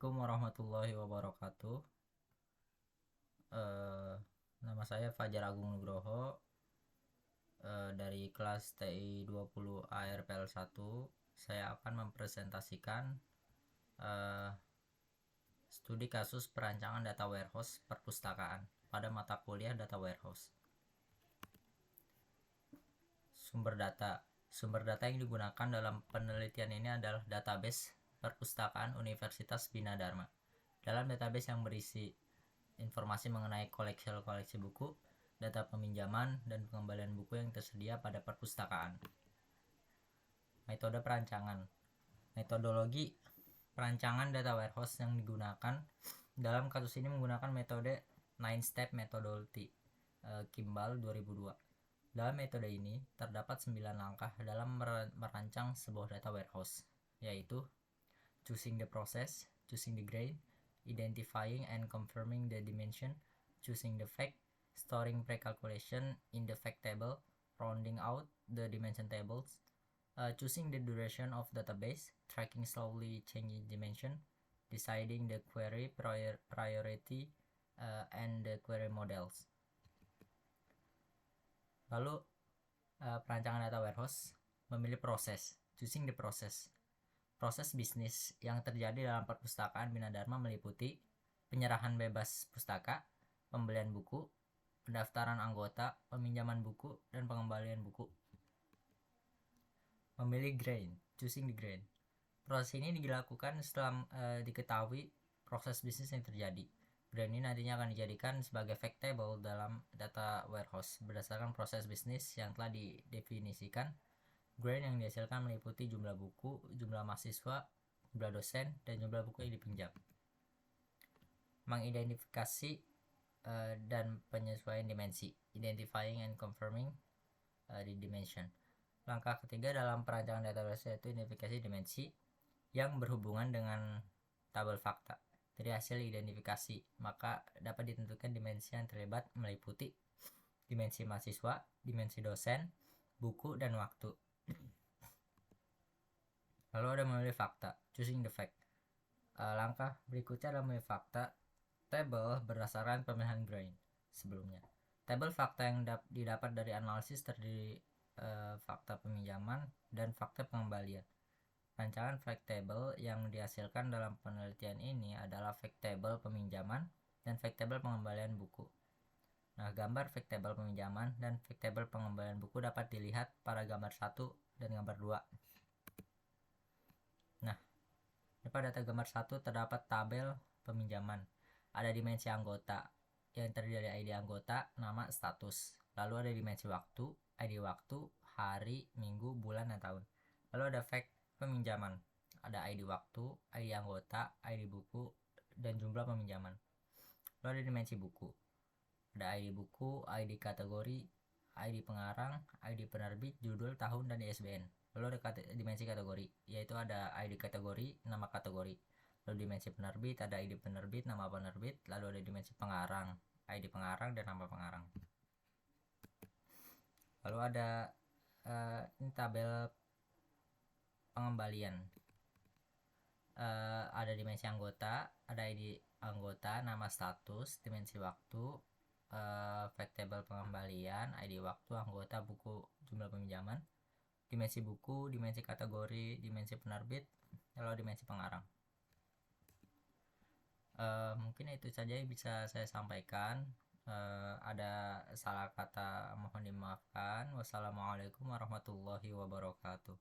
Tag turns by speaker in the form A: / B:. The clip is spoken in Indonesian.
A: Assalamualaikum warahmatullahi wabarakatuh. Nama saya Fajar Agung Nugroho, dari kelas TI 20 ARPL 1. Saya akan mempresentasikan studi kasus perancangan data warehouse perpustakaan pada mata kuliah data warehouse. Sumber data. Sumber data yang digunakan dalam penelitian ini adalah database perpustakaan Universitas Bina Dharma. Dalam database yang berisi informasi mengenai koleksi buku, data peminjaman, dan pengembalian buku yang tersedia pada perpustakaan. Metode perancangan. Metodologi perancangan data warehouse yang digunakan dalam kasus ini menggunakan metode 9-step methodology, Kimball 2002. Dalam metode ini terdapat 9 langkah dalam merancang sebuah data warehouse, yaitu choosing the process, choosing the grade, identifying and confirming the dimension, choosing the fact, storing pre-calculation in the fact table, rounding out the dimension tables, choosing the duration of database, tracking slowly changing dimension, deciding the query priority, and the query models. Lalu perancangan data warehouse memilih proses, choosing the process. Proses bisnis yang terjadi dalam perpustakaan Bina Dharma meliputi penyerahan bebas pustaka, pembelian buku, pendaftaran anggota, peminjaman buku, dan pengembalian buku. Memilih grade, choosing the grade. Proses ini dilakukan setelah diketahui proses bisnis yang terjadi. Grade ini nantinya akan dijadikan sebagai fact table dalam data warehouse berdasarkan proses bisnis yang telah didefinisikan. Grade yang dihasilkan meliputi jumlah buku, jumlah mahasiswa, jumlah dosen, dan jumlah buku yang dipinjam. Mengidentifikasi dan penyesuaian dimensi, identifying and confirming the dimension. Langkah ketiga dalam perancangan data warehouse yaitu identifikasi dimensi yang berhubungan dengan tabel fakta. Dari hasil identifikasi, maka dapat ditentukan dimensi yang terlibat meliputi dimensi mahasiswa, dimensi dosen, buku, dan waktu. Lalu ada memilih fakta, choosing the fact. Langkah berikutnya adalah memilih fakta tabel berdasarkan pemilihan grade sebelumnya. Tabel fakta yang didapat dari analisis terdiri fakta peminjaman dan fakta pengembalian. Rancangan fact table yang dihasilkan dalam penelitian ini adalah fact table peminjaman dan fact table pengembalian buku. Nah, gambar fact table peminjaman dan fact table pengembalian buku dapat dilihat pada gambar 1 dan gambar 2. Nah, pada data gambar 1 terdapat tabel peminjaman. Ada dimensi anggota yang terdiri dari ID anggota, nama, status. Lalu ada dimensi waktu, ID waktu, hari, minggu, bulan, dan tahun. Lalu ada fact peminjaman. Ada ID waktu, ID anggota, ID buku, dan jumlah peminjaman. Lalu ada dimensi buku. Ada ID buku, ID kategori, ID pengarang, ID penerbit, judul, tahun, dan ISBN. Lalu ada dimensi kategori, yaitu ada ID kategori, nama kategori. Lalu dimensi penerbit, ada ID penerbit, nama penerbit. Lalu ada dimensi pengarang, ID pengarang, dan nama pengarang. Lalu ada ini tabel pengembalian. Ada dimensi anggota, ada ID anggota, nama, status, dimensi waktu, fact table pengembalian, ID waktu, anggota, buku, jumlah peminjaman, dimensi buku, dimensi kategori, dimensi penerbit, lalu dimensi pengarang. Mungkin itu saja yang bisa saya sampaikan. Ada salah kata mohon dimaafkan. Wassalamualaikum warahmatullahi wabarakatuh.